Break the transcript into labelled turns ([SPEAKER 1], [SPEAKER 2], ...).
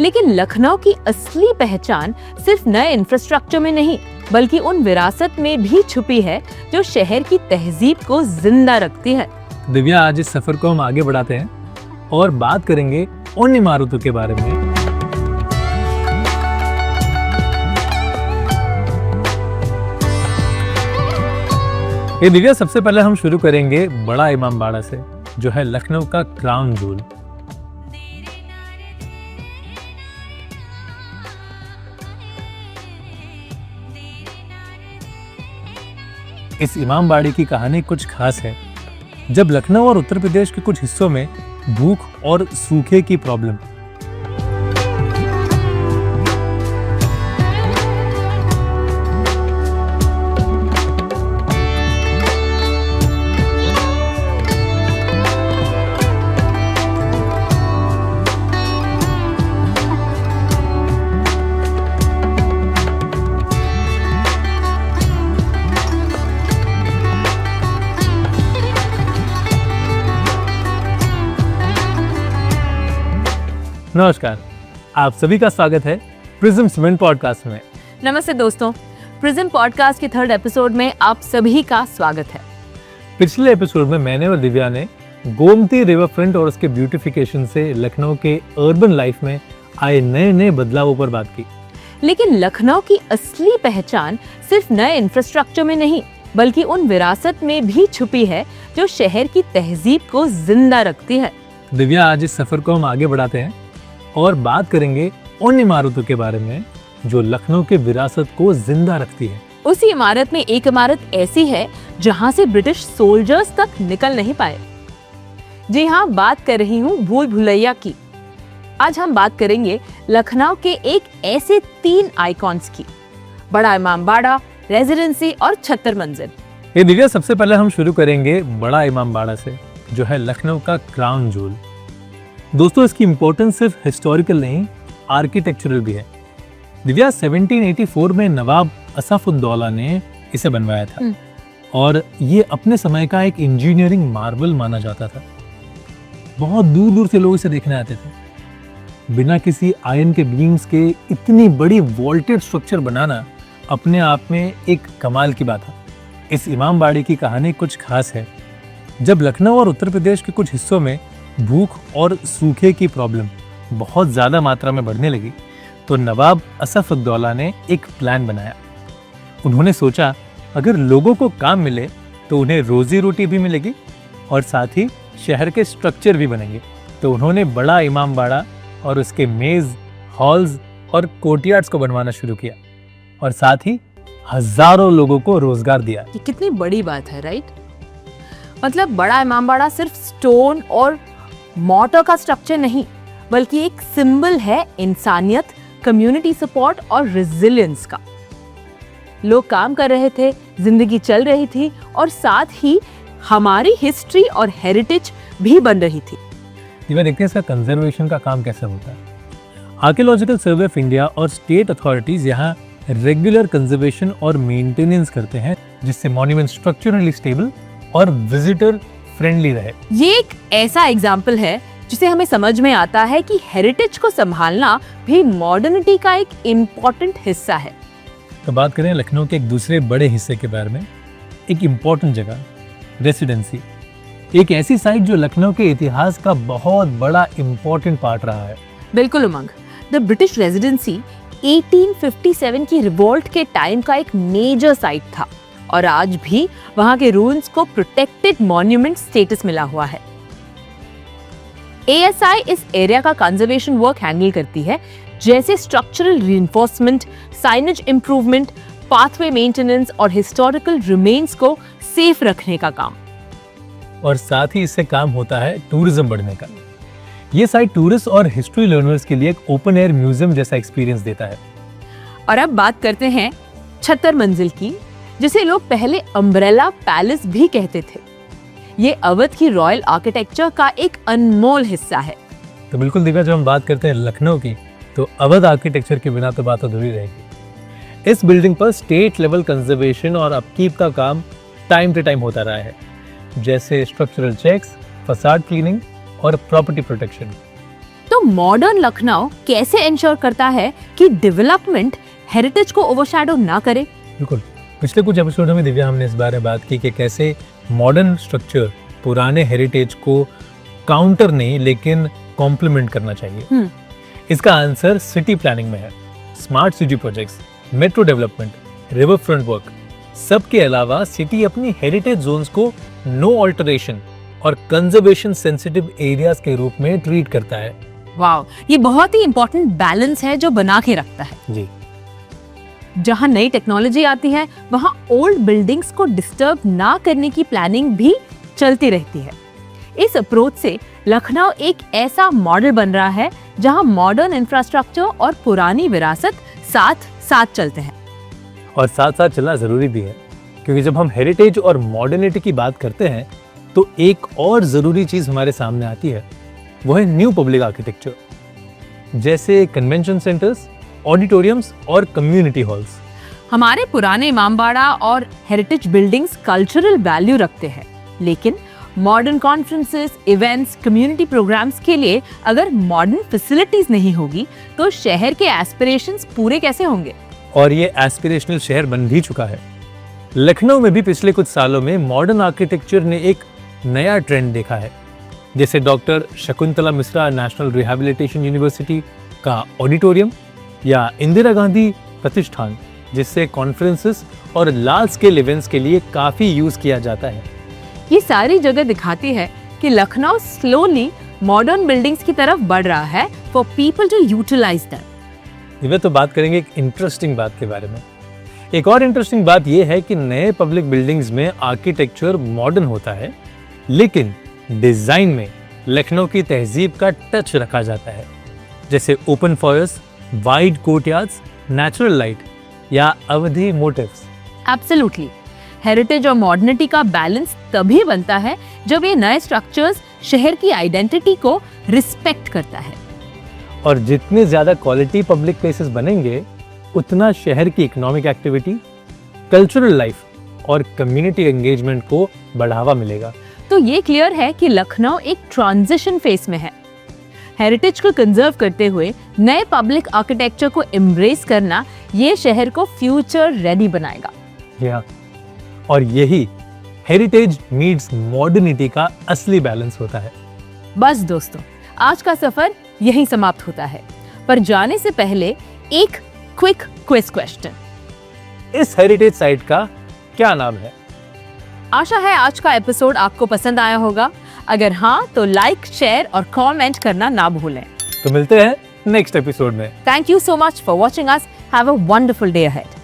[SPEAKER 1] लेकिन लखनऊ की असली पहचान सिर्फ नए इंफ्रास्ट्रक्चर में नहीं, बल्कि उन विरासत में भी छुपी है जो शहर की तहजीब को जिंदा रखती है।
[SPEAKER 2] दिव्या, आज इस सफर को हम आगे बढ़ाते हैं और बात करेंगे उन इमारतों के बारे में ये दिव्या, सबसे पहले हम शुरू करेंगे बड़ा इमामबाड़ा से, जो है लखनऊ का क्राउन जूल। इस इमामबाड़े की कहानी कुछ खास है। जब लखनऊ और उत्तर प्रदेश के कुछ हिस्सों में भूख और सूखे की प्रॉब्लम नमस्कार, आप सभी का स्वागत है प्रिज्म सीमेंट पॉडकास्ट में।
[SPEAKER 1] नमस्ते दोस्तों, प्रिज्म पॉडकास्ट के 3rd एपिसोड में आप सभी का स्वागत है।
[SPEAKER 2] पिछले एपिसोड में मैंने और दिव्या ने गोमती रिवर फ्रंट और उसके ब्यूटिफिकेशन से लखनऊ के अर्बन लाइफ में आए नए बदलावों पर बात की।
[SPEAKER 1] लेकिन लखनऊ की असली पहचान सिर्फ नए इंफ्रास्ट्रक्चर में नहीं, बल्कि उन विरासत में भी छुपी है जो शहर की तहजीब को जिंदा रखती है।
[SPEAKER 2] दिव्या, आज इस सफर को हम आगे बढ़ाते हैं और बात करेंगे उन इमारतों के बारे में जो लखनऊ के विरासत को जिंदा रखती है।
[SPEAKER 1] उसी इमारत में एक इमारत ऐसी है जहां से ब्रिटिश सोल्जर्स तक निकल नहीं पाए। जी हाँ, बात कर रही हूँ भूल भुलैया की। आज हम बात करेंगे लखनऊ के एक ऐसे 3 आइकॉन्स की, बड़ा इमामबाड़ा, रेजिडेंसी और 76 मंजिल।
[SPEAKER 2] ये दिव्या, सबसे पहले हम शुरू करेंगे बड़ा इमामबाड़ा से, जो है लखनऊ का क्राउन जूल। दोस्तों, इसकी इम्पोर्टेंस सिर्फ हिस्टोरिकल नहीं, आर्किटेक्चरल भी है। दिव्या, 1784 में नवाब असफउद्दौला ने इसे बनवाया था और ये अपने समय का एक इंजीनियरिंग मार्वल माना जाता था। बहुत दूर दूर से लोग इसे देखने आते थे। बिना किसी आयरन के बीम्स के इतनी बड़ी वॉल्टेड स्ट्रक्चर बनाना अपने आप में एक कमाल की बात है। इस इमामबाड़े की कहानी कुछ खास है। जब लखनऊ और उत्तर प्रदेश के कुछ हिस्सों में भूख और सूखे की प्रॉब्लम बहुत ज्यादा मात्रा में बढ़ने लगी, तो नवाब असफउद्दौला ने एक प्लान बनाया। उन्होंने सोचा, अगर लोगों को काम मिले तो उन्हें रोजी रोटी भी मिलेगी और साथ ही शहर के स्ट्रक्चर भी बनेंगे। तो उन्होंने बड़ा इमामबाड़ा और उसके मेज, हॉल्स और कोर्टयार्ड्स को बनवाना शुरू किया और साथ ही हजारों लोगों को रोजगार दिया।
[SPEAKER 1] ये कितनी बड़ी बात है, राइट? मतलब बड़ा इमामबाड़ा सिर्फ स्टोन और मॉर्टर का स्ट्रक्चर नहीं, बल्कि एक सिंबल है इंसानियत, कम्युनिटी सपोर्ट और रेजिलियंस का। लोग काम कर रहे थे, जिंदगी चल रही थी और साथ ही हमारी हिस्ट्री और हेरिटेज भी बन रही थी।
[SPEAKER 2] देखते हैं इसका कंजर्वेशन का काम कैसे होता है। आर्कियोलॉजिकल सर्वे ऑफ इंडिया और स्टेट अथॉरिटीज यहाँ रेगुलर कंजर्वेशन और मेंटेनेंस करते हैं, जिससे मॉन्यूमेंट स्ट्रक्चरली स्टेबल और विजिटर फ्रेंडली रहे।
[SPEAKER 1] ये एक ऐसा एग्जाम्पल है जिसे हमें समझ में आता है कि हेरिटेज को संभालना भी मॉडर्निटी का एक इम्पोर्टेंट हिस्सा है।
[SPEAKER 2] तो बात करें लखनऊ के एक दूसरे बड़े हिस्से के बारे में, एक इम्पोर्टेंट जगह, रेसिडेंसी। एक ऐसी साइट जो लखनऊ के इतिहास का बहुत बड़ा इम्पोर्टेंट पार्ट रहा है।
[SPEAKER 1] बिल्कुल उमंग, द ब्रिटिश रेजिडेंसी 1857 की रिवॉल्ट के टाइम का एक मेजर साइट था और आज भी वहां के रूइंस को प्रोटेक्टेड मॉन्यूमेंट स्टेटस मिला हुआ है। ASI इस एरिया का कंजर्वेशन वर्क हैंडल करती है, जैसे structural reinforcement, signage improvement, pathway maintenance और हिस्टोरिकल रिमेन्स को सेफ रखने का काम।
[SPEAKER 2] और साथ ही इससे काम होता है टूरिज्म बढ़ने का। ये साइट टूरिस्ट और हिस्ट्री लर्नर्स के लिए एक ओपन एयर म्यूजियम जैसा एक्सपीरियंस देता है।
[SPEAKER 1] और अब बात करते हैं 76 मंजिल की, जिसे लोग पहले अम्ब्रेला पैलेस भी कहते थे। ये अवध की रॉयल आर्किटेक्चर का एक अनमोल हिस्सा है।
[SPEAKER 2] तो बिल्कुल दिव्या, जब हम बात करते हैं लखनऊ की, तो अवध आर्किटेक्चर के बिना तो बात अधूरी रहेगी। इस बिल्डिंग पर स्टेट लेवल कंजर्वेशन और अपकीप का काम टाइम टू टाइम होता रहा है, जैसे स्ट्रक्चरल चेक्स, फसाड क्लीनिंग और प्रॉपर्टी प्रोटेक्शन।
[SPEAKER 1] तो मॉडर्न लखनऊ कैसे इंश्योर करता है कि डेवलपमेंट हेरिटेज को ओवरशैडो ना करे?
[SPEAKER 2] बिल्कुल, पिछले कुछ एपिसोडों में दिव्या हमने इस बारे में बात की कि कैसे मॉडर्न स्ट्रक्चर पुराने हेरिटेज को काउंटर नहीं लेकिन कॉम्प्लीमेंट करना चाहिए। इसका आंसर सिटी प्लानिंग में है। Smart city projects, metro development, river front work, सबके अलावा सिटी अपनी हेरिटेज जोन्स को नो ऑल्टरेशन और कंजर्वेशन सेंसिटिव एरियाज के रूप में ट्रीट करता है।
[SPEAKER 1] वाओ, ये बहुत ही इंपॉर्टेंट बैलेंस है जो बना के रखता है।
[SPEAKER 2] जी,
[SPEAKER 1] जहां नई टेक्नोलॉजी आती है वहां ओल्ड बिल्डिंग्स को डिस्टर्ब ना करने की प्लानिंग भी चलती रहती है। इस अप्रोच से लखनऊ एक ऐसा मॉडल बन रहा है जहां मॉडर्न इंफ्रास्ट्रक्चर और पुरानी विरासत साथ साथ चलते हैं।
[SPEAKER 2] और साथ साथ चलना जरूरी भी है, क्योंकि जब हम हेरिटेज और मॉडर्निटी की बात करते हैं तो एक और जरूरी चीज हमारे सामने आती है, वो है न्यू पब्लिक आर्किटेक्चर, जैसे कन्वेंशन सेंटर्स, ऑडिटोरियम्स और कम्युनिटी हॉल्स।
[SPEAKER 1] हमारे पुराने इमामबाड़ा और हेरिटेज बिल्डिंग्स कल्चरल वैल्यू रखते हैं, लेकिन modern conferences, events, community programmes के लिए अगर मॉडर्न फैसिलिटीज नहीं होगी तो शहर के एस्पिरेशंस पूरे कैसे होंगे?
[SPEAKER 2] और ये एस्पिरेशनल शहर बन भी चुका है। लखनऊ में भी पिछले कुछ सालों में मॉडर्न आर्किटेक्चर ने एक नया ट्रेंड देखा है, जैसे doctor Shakuntala Mishra national rehabilitation university का ऑडिटोरियम या इंदिरा गांधी प्रतिष्ठान, जिससे कॉन्फ्रेंसेस और लार्ज स्केल इवेंट्स के लिए काफी यूज किया जाता है।
[SPEAKER 1] ये सारी जगह दिखाती है कि लखनऊ स्लोली मॉडर्न बिल्डिंग्स की तरफ बढ़ रहा है for people to utilise them.
[SPEAKER 2] ये तो बात करेंगे एक इंटरेस्टिंग बात के बारे में। एक और इंटरेस्टिंग बात यह है कि नए पब्लिक बिल्डिंग्स में आर्किटेक्चर मॉडर्न होता है, लेकिन डिजाइन में लखनऊ की तहजीब का टच रखा जाता है, जैसे open foyers, wide courtyards, natural light या अवधी मोटिव्स।
[SPEAKER 1] एब्सोल्युटली, हेरिटेज और मॉडर्निटी का बैलेंस तभी बनता है जब ये नए स्ट्रक्चर्स शहर की आइडेंटिटी को रिस्पेक्ट करता है।
[SPEAKER 2] और जितने ज्यादा क्वालिटी पब्लिक प्लेसेस बनेंगे, उतना शहर की इकोनॉमिक एक्टिविटी, कल्चरल लाइफ और कम्युनिटी एंगेजमेंट को बढ़ावा मिलेगा।
[SPEAKER 1] तो ये क्लियर है कि लखनऊ एक ट्रांजिशन फेज में है। हेरिटेज को कंजर्व करते हुए नए पब्लिक आर्किटेक्चर को एम्ब्रेस करना ये शहर को फ्यूचर रेडी बनाएगा।
[SPEAKER 2] हाँ, और यही हेरिटेज मीट्स मॉडर्निटी का असली बैलेंस होता है।
[SPEAKER 1] बस दोस्तों, आज का सफर यहीं समाप्त होता है, पर जाने से पहले एक क्विक क्विज क्वेश्चन।
[SPEAKER 2] इस हेरिटेज साइट का क्या नाम है?
[SPEAKER 1] आशा है आज का एपिसोड आपको पसंद आया होगा। अगर हाँ तो लाइक, शेयर और कमेंट करना ना भूलें।
[SPEAKER 2] तो मिलते हैं नेक्स्ट एपिसोड में।
[SPEAKER 1] Thank you so much for watching us. Have a wonderful day ahead.